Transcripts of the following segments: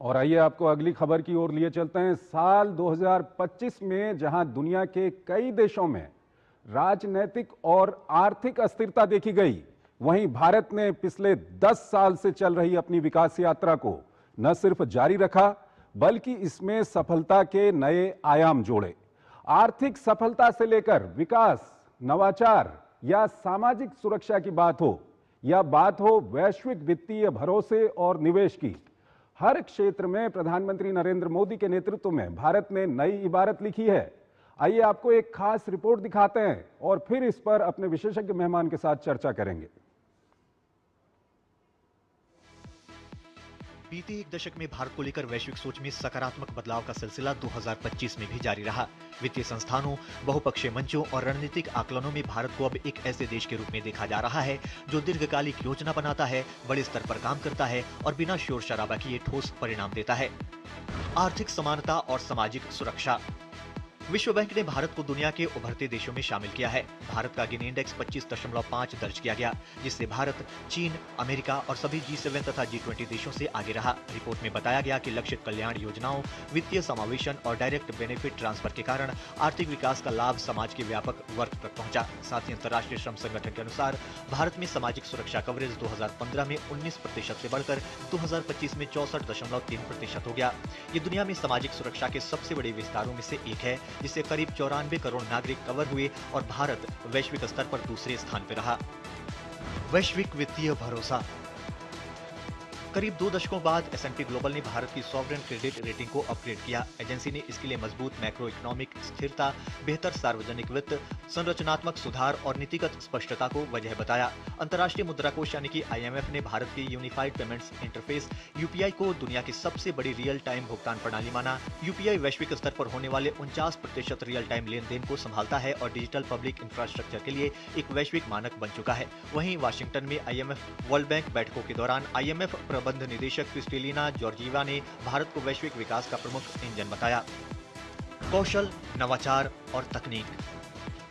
और आइए आपको अगली खबर की ओर लिए चलते हैं। साल 2025 में जहां दुनिया के कई देशों में राजनीतिक और आर्थिक अस्थिरता देखी गई, वहीं भारत ने पिछले 10 साल से चल रही अपनी विकास यात्रा को न सिर्फ जारी रखा, बल्कि इसमें सफलता के नए आयाम जोड़े। आर्थिक सफलता से लेकर विकास, नवाचार या सामाजिक सुरक्षा की बात हो, या बात हो वैश्विक वित्तीय भरोसे और निवेश की, हर क्षेत्र में प्रधानमंत्री नरेंद्र मोदी के नेतृत्व में भारत ने नई इबारत लिखी है। आइए आपको एक खास रिपोर्ट दिखाते हैं और फिर इस पर अपने विशेषज्ञ मेहमान के साथ चर्चा करेंगे। बीते एक दशक में भारत को लेकर वैश्विक सोच में सकारात्मक बदलाव का सिलसिला 2025 में भी जारी रहा। वित्तीय संस्थानों, बहुपक्षीय मंचों और रणनीतिक आकलनों में भारत को अब एक ऐसे देश के रूप में देखा जा रहा है जो दीर्घकालिक योजना बनाता है, बड़े स्तर पर काम करता है और बिना शोर शराबा किए ठोस परिणाम देता है। आर्थिक समानता और सामाजिक सुरक्षा। विश्व बैंक ने भारत को दुनिया के उभरते देशों में शामिल किया है। भारत का गिनी इंडेक्स 25.5 दर्ज किया गया, जिससे भारत चीन, अमेरिका और सभी G7 तथा G20 देशों से आगे रहा। रिपोर्ट में बताया गया कि लक्षित कल्याण योजनाओं, वित्तीय समावेशन और डायरेक्ट बेनिफिट ट्रांसफर के कारण आर्थिक विकास का लाभ समाज के व्यापक वर्ग तक पहुंचा। साथ ही अंतर्राष्ट्रीय श्रम संगठन के अनुसार भारत में सामाजिक सुरक्षा कवरेज 2015 में 19% से बढ़कर 2025 में 64.3% हो गया। ये दुनिया में सामाजिक सुरक्षा के सबसे बड़े विस्तारों में से एक है, जिससे करीब 94 करोड़ नागरिक कवर हुए और भारत वैश्विक स्तर पर दूसरे स्थान पर रहा। वैश्विक वित्तीय भरोसा। करीब 2 दशकों बाद S&P ग्लोबल ने भारत की सॉवरेन क्रेडिट रेटिंग को अपग्रेड किया। एजेंसी ने इसके लिए मजबूत मैक्रो इकोनॉमिक स्थिरता, बेहतर सार्वजनिक वित्त, संरचनात्मक सुधार और नीतिगत स्पष्टता को वजह बताया। अंतर्राष्ट्रीय मुद्रा कोष यानी कि IMF ने भारत की यूनिफाइड पेमेंट्स इंटरफेस UPI को दुनिया की सबसे बड़ी रियल टाइम भुगतान प्रणाली माना। UPI वैश्विक स्तर पर होने वाले 49% रियल टाइम लेन देन को संभालता है और डिजिटल पब्लिक इंफ्रास्ट्रक्चर के लिए एक वैश्विक मानक बन चुका है। वहीं वाशिंगटन में IMF वर्ल्ड बैंक बैठकों के दौरान IMF प्रबंध निदेशक क्रिस्टेलिना जॉर्जीवा ने भारत को वैश्विक विकास का प्रमुख इंजन बताया। कौशल, नवाचार और तकनीक।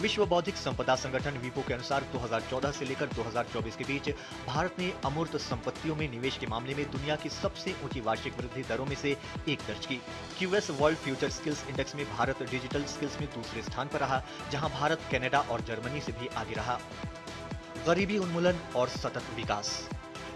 विश्व बौद्धिक संपदा संगठन WIPO के अनुसार 2014 से लेकर 2024 के बीच भारत ने अमूर्त संपत्तियों में निवेश के मामले में दुनिया की सबसे ऊंची वार्षिक वृद्धि दरों में से एक दर्ज की। QS world future skills index में भारत डिजिटल स्किल्स में दूसरे स्थान पर रहा, जहां भारत कनाडा और जर्मनी से भी आगे रहा। गरीबी उन्मूलन और सतत विकास।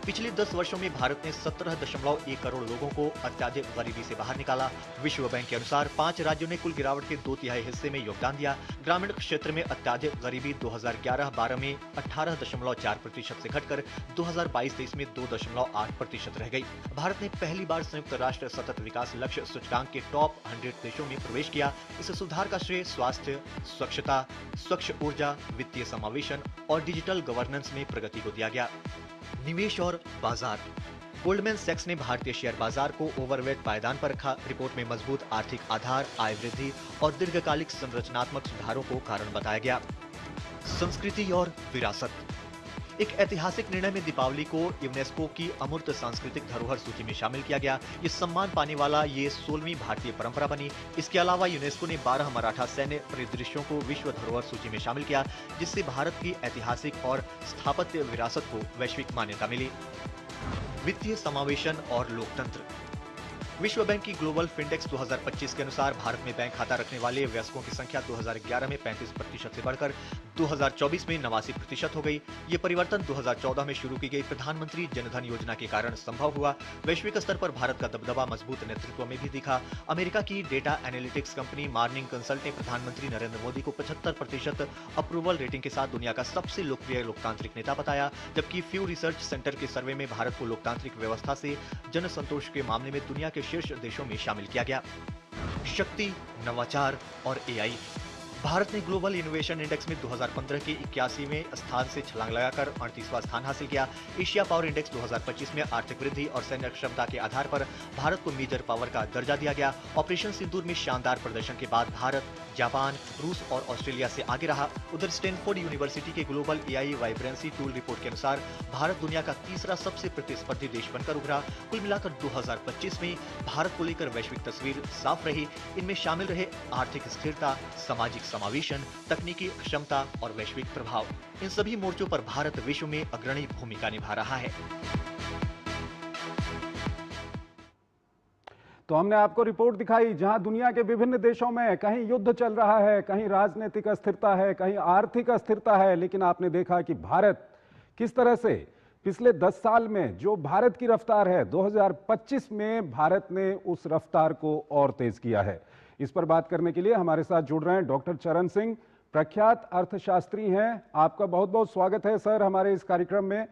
पिछले 10 वर्षों में भारत ने 17.1 करोड़ लोगों को अत्याधिक गरीबी से बाहर निकाला। विश्व बैंक के अनुसार 5 राज्यों ने कुल गिरावट के 2/3 हिस्से में योगदान दिया। ग्रामीण क्षेत्र में अत्याधिक गरीबी 2011-12 में 18.4% से घटकर 2022-23 में 2.8% रह गई। भारत ने पहली बार संयुक्त राष्ट्र सतत विकास लक्ष्य सूचकांक के टॉप 100 देशों में प्रवेश किया। इस सुधार का श्रेय स्वास्थ्य, स्वच्छता, स्वच्छ ऊर्जा, वित्तीय समावेशन और डिजिटल गवर्नेंस में प्रगति को दिया गया। निवेश और बाजार। गोल्डमैन सैक्स ने भारतीय शेयर बाजार को ओवरवेट पायदान पर रखा। रिपोर्ट में मजबूत आर्थिक आधार, आय वृद्धि और दीर्घकालिक संरचनात्मक सुधारों को कारण बताया गया। संस्कृति और विरासत। एक ऐतिहासिक निर्णय में दीपावली को यूनेस्को की अमूर्त सांस्कृतिक धरोहर सूची में शामिल किया गया। ये सम्मान पाने वाला ये 16वीं भारतीय परंपरा बनी। इसके अलावा यूनेस्को ने 12 मराठा सैन्य परिदृश्यों को विश्व धरोहर सूची में शामिल किया, जिससे भारत की ऐतिहासिक और स्थापत्य विरासत को वैश्विक मान्यता मिली। वित्तीय समावेशन और लोकतंत्र। विश्व बैंक की ग्लोबल फिनडेक्स 2025 के अनुसार भारत में बैंक खाता रखने वाले वयस्कों की संख्या 2011 में 35% से बढ़कर 2024 में 89% हो गई। ये परिवर्तन 2014 में शुरू की गई प्रधानमंत्री जनधन योजना के कारण संभव हुआ। वैश्विक स्तर पर भारत का दबदबा मजबूत नेतृत्व में भी दिखा। अमेरिका की data analytics company morning consult ने प्रधानमंत्री नरेंद्र मोदी को 75% अप्रूवल रेटिंग के साथ दुनिया का सबसे लोकप्रिय लोकतांत्रिक नेता बताया, जबकि फ्यू रिसर्च सेंटर के सर्वे में भारत को लोकतांत्रिक व्यवस्था से जन संतोष के मामले में दुनिया के शीर्ष देशों में शामिल किया गया। शक्ति, नवाचार और AI। भारत ने ग्लोबल इनोवेशन इंडेक्स में 2015 के 81वें स्थान से छलांग लगाकर 38वां स्थान हासिल किया। एशिया पावर इंडेक्स 2025 में आर्थिक वृद्धि और सैन्य क्षमता के आधार पर भारत को मेजर पावर का दर्जा दिया गया। ऑपरेशन सिंदूर में शानदार प्रदर्शन के बाद भारत, जापान, रूस और ऑस्ट्रेलिया से आगे रहा। उधर स्टैनफोर्ड यूनिवर्सिटी के global AI vibrancy tool report के अनुसार भारत दुनिया का तीसरा सबसे प्रतिस्पर्धी देश बनकर उभरा। कुल मिलाकर 2025 में भारत को लेकर वैश्विक तस्वीर साफ रही। इनमें शामिल रहे आर्थिक स्थिरता, सामाजिक समावेशन, तकनीकी क्षमता और वैश्विक प्रभाव। इन सभी मोर्चों पर भारत विश्व में अग्रणी भूमिका निभा रहा है। तो हमने आपको रिपोर्ट दिखाई जहां दुनिया के विभिन्न देशों में कहीं युद्ध चल रहा है, कहीं राजनीतिक अस्थिरता है, कहीं आर्थिक अस्थिरता है, लेकिन आपने देखा कि भारत किस तरह से पिछले 10 साल में जो भारत की रफ्तार है, 2025 में भारत ने उस रफ्तार को और तेज किया है। इस पर बात करने के लिए हमारे साथ जुड़ रहे हैं डॉक्टर चरण सिंह, प्रख्यात अर्थशास्त्री हैं। आपका बहुत बहुत स्वागत है सर हमारे इस कार्यक्रम में।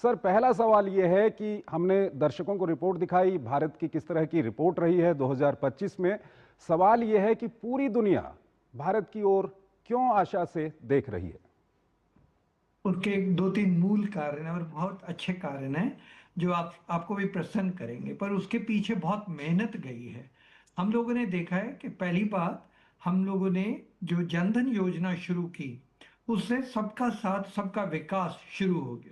सर, पहला सवाल यह है कि हमने दर्शकों को रिपोर्ट दिखाई, भारत की किस तरह की रिपोर्ट रही है 2025 में। सवाल यह है कि पूरी दुनिया भारत की ओर क्यों आशा से देख रही है? उसके दो तीन मूल कारण हैं और बहुत अच्छे कारण हैं जो आपको भी प्रसन्न करेंगे, पर उसके पीछे बहुत मेहनत गई है। हम लोगों ने देखा है कि पहली बात, हम लोगों ने जो जनधन योजना शुरू की उससे सबका साथ सबका विकास शुरू हो गया।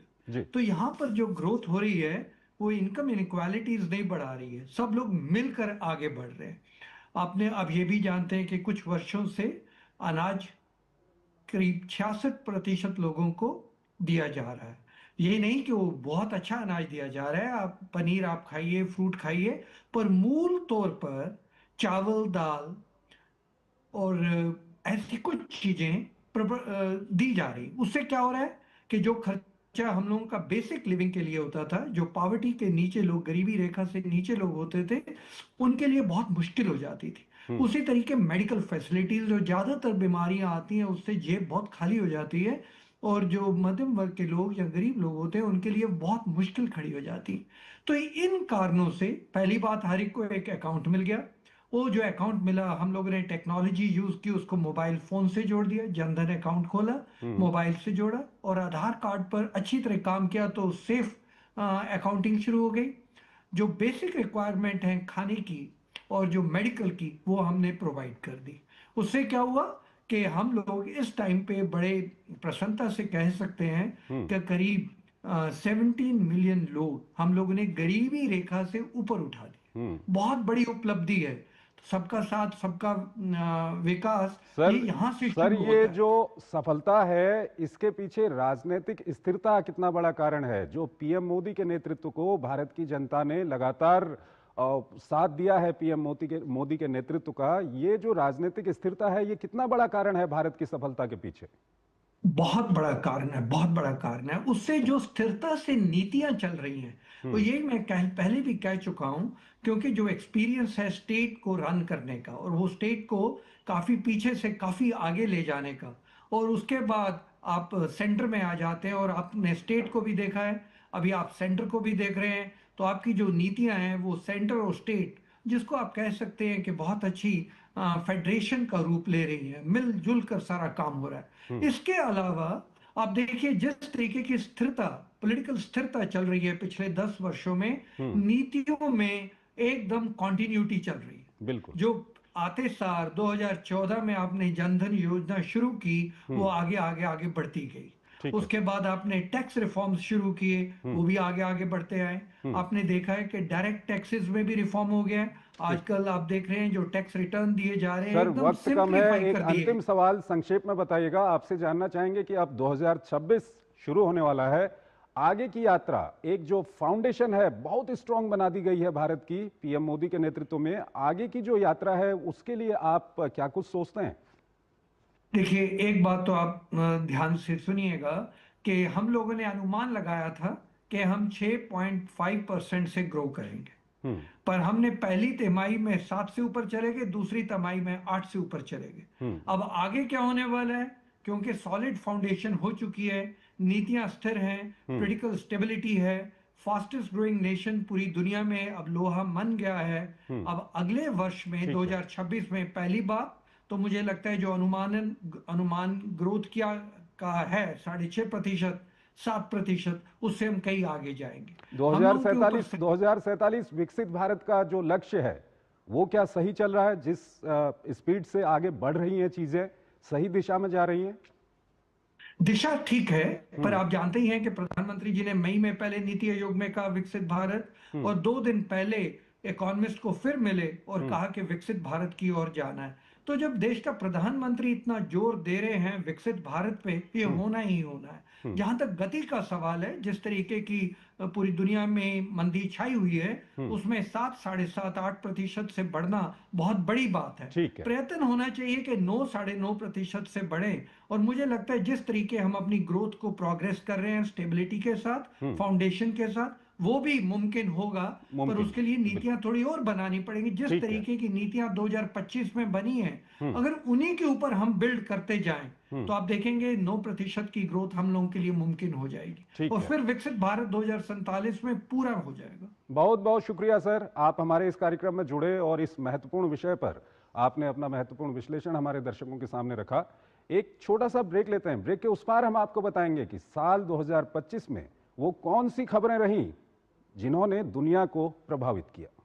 तो यहाँ पर जो ग्रोथ हो रही है वो इनकम इनइक्वालिटीज नहीं बढ़ा रही है, सब लोग मिलकर आगे बढ़ रहे हैं। आपने अब ये भी जानते हैं कि कुछ वर्षों से अनाज करीब 66% लोगों को दिया जा रहा है। ये नहीं कि वो बहुत अच्छा अनाज दिया जा रहा है, आप पनीर आप खाइए, फ्रूट खाइए, पर मूल तौर पर चावल, दाल और ऐसी कुछ चीजें दी जा रही। उससे क्या हो रहा है कि जो खर्चा हम लोगों का बेसिक लिविंग के लिए होता था, जो पॉवर्टी के नीचे लोग, गरीबी रेखा से नीचे लोग होते थे, उनके लिए बहुत मुश्किल हो जाती थी। उसी तरीके मेडिकल फैसिलिटीज, जो ज्यादातर बीमारियां आती हैं उससे जेब बहुत खाली हो जाती है, और जो मध्यम वर्ग के लोग या गरीब लोग होते हैं उनके लिए बहुत मुश्किल खड़ी हो जाती है। तो इन कारणों से पहली बात, हर एक को एक अकाउंट मिल गया। वो जो अकाउंट मिला, हम लोगों ने टेक्नोलॉजी यूज की, उसको मोबाइल फोन से जोड़ दिया, जनधन अकाउंट खोला, मोबाइल से जोड़ा और आधार कार्ड पर अच्छी तरह काम किया तो सेफ अकाउंटिंग शुरू हो गई। जो बेसिक रिक्वायरमेंट है खाने की और जो मेडिकल की, वो हमने प्रोवाइड कर दी। उससे क्या हुआ कि हम लोग इस टाइम पे बड़े प्रसन्नता से कह सकते हैं कि करीब 17 मिलियन लोग हम लोगों ने गरीबी रेखा से ऊपर उठा दी। बहुत बड़ी उपलब्धि है। सबका साथ सबका विकास, सर, ये यहाँ से सर शुरू ये होता है। जो सफलता है इसके पीछे राजनीतिक स्थिरता कितना बड़ा कारण है? जो पीएम मोदी के नेतृत्व को भारत की जनता ने लगातार साथ दिया है, पीएम मोदी के नेतृत्व का, ये जो राजनीतिक स्थिरता है ये कितना बड़ा कारण है भारत की सफलता के पीछे? बहुत बड़ा कारण है, बहुत बड़ा कारण है। उससे जो स्थिरता से नीतियां चल रही हैं, तो ये मैं पहले भी कह चुका हूं, क्योंकि जो एक्सपीरियंस है स्टेट को रन करने का और वो स्टेट को काफी पीछे से काफी आगे ले जाने का, और उसके बाद आप सेंटर में आ जाते हैं और आपने स्टेट को भी देखा है, अभी आप सेंटर को भी देख रहे हैं। तो आपकी जो नीतियां हैं वो सेंटर और स्टेट, जिसको आप कह सकते हैं कि बहुत अच्छी फेडरेशन का रूप ले रही है, मिलजुल कर सारा काम हो रहा है। इसके अलावा आप देखिए जिस तरीके की स्थिरता, पॉलिटिकल स्थिरता चल रही है पिछले 10 वर्षों में, नीतियों में एकदम कॉन्टिन्यूटी चल रही है। बिल्कुल। जो आते सार 2014 में आपने जनधन योजना शुरू की, वो आगे आगे आगे बढ़ती गई। उसके बाद आपने टैक्स रिफॉर्म्स शुरू किए, वो भी आगे आगे बढ़ते आए। आपने देखा है कि डायरेक्ट टैक्सेस में भी रिफॉर्म हो गया है। आजकल आप देख रहे हैं जो टैक्स रिटर्न दिए जा रहे हैं, सर एकदम वक्त कम है, सिंप्लीफाई एक कर दिए। अंतिम सवाल संक्षेप में बताइएगा। आपसे जानना चाहेंगे कि अब 2026 शुरू होने वाला है, आगे की यात्रा, एक जो फाउंडेशन है बहुत स्ट्रांग बना दी गई है भारत की पीएम मोदी के नेतृत्व में, आगे की जो यात्रा है उसके लिए आप क्या कुछ सोचते हैं? देखिए, एक बात तो आप ध्यान से सुनिएगा कि हम लोगों ने अनुमान लगाया था कि हम 6.5% से ग्रो करेंगे, पर हमने पहली तिमाही में 7 से ऊपर चले गए, दूसरी तिमाही में 8 से ऊपर चले गए। अब आगे क्या होने वाला है, क्योंकि सॉलिड फाउंडेशन हो चुकी है, नीतियां स्थिर हैं, पॉलिटिकल स्टेबिलिटी है, फास्टेस्ट ग्रोइंग नेशन पूरी दुनिया में अब लोहा मन गया है। अब अगले वर्ष में 2026 में पहली बात तो मुझे लगता है जो अनुमान ग्रोथ किया का है 6.5%, 7%, उससे हम कहीं आगे जाएंगे। 2047 विकसित भारत का जो लक्ष्य है वो क्या सही चल रहा है? जिस स्पीड से आगे बढ़ रही हैं चीजें, सही दिशा में जा रही हैं? दिशा ठीक है, पर आप जानते ही हैं कि प्रधानमंत्री जी ने मई में पहले नीति आयोग में कहा विकसित भारत, और 2 दिन पहले इकोनॉमिस्ट को फिर मिले और कहा कि विकसित भारत की ओर जाना है। तो जब देश का प्रधानमंत्री इतना जोर दे रहे हैं विकसित भारत पे, ये होना ही होना है। जहां तक गति का सवाल है, जिस तरीके की पूरी दुनिया में मंदी छाई हुई है, उसमें 7, 7.5, 8% से बढ़ना बहुत बड़ी बात है। ठीक है। प्रयत्न होना चाहिए कि 9, 9.5% से बढ़े। और मुझे लगता है जिस तरीके हम अपनी ग्रोथ को प्रोग्रेस कर रहे हैं, स्टेबिलिटी के साथ, फाउंडेशन के साथ, वो भी मुमकिन होगा। पर उसके लिए नीतियां थोड़ी और बनानी पड़ेंगी। जिस ठीक है। तरीके की नीतियां 2025 में बनी हैं, अगर उन्हीं के ऊपर हम बिल्ड करते जाएं, तो आप देखेंगे 9% की ग्रोथ हम लोगों के लिए मुमकिन हो जाएगी। ठीक और है। फिर विकसित भारत 2047 में पूरा हो जाएगा। बहुत बहुत शुक्रिया सर, आप हमारे इस कार्यक्रम में जुड़े और इस महत्वपूर्ण विषय पर आपने अपना महत्वपूर्ण विश्लेषण हमारे दर्शकों के सामने रखा। एक छोटा सा ब्रेक लेते हैं। ब्रेक के उस पार हम आपको बताएंगे कि साल 2025 में वो कौन सी खबरें रहीं जिन्होंने दुनिया को प्रभावित किया।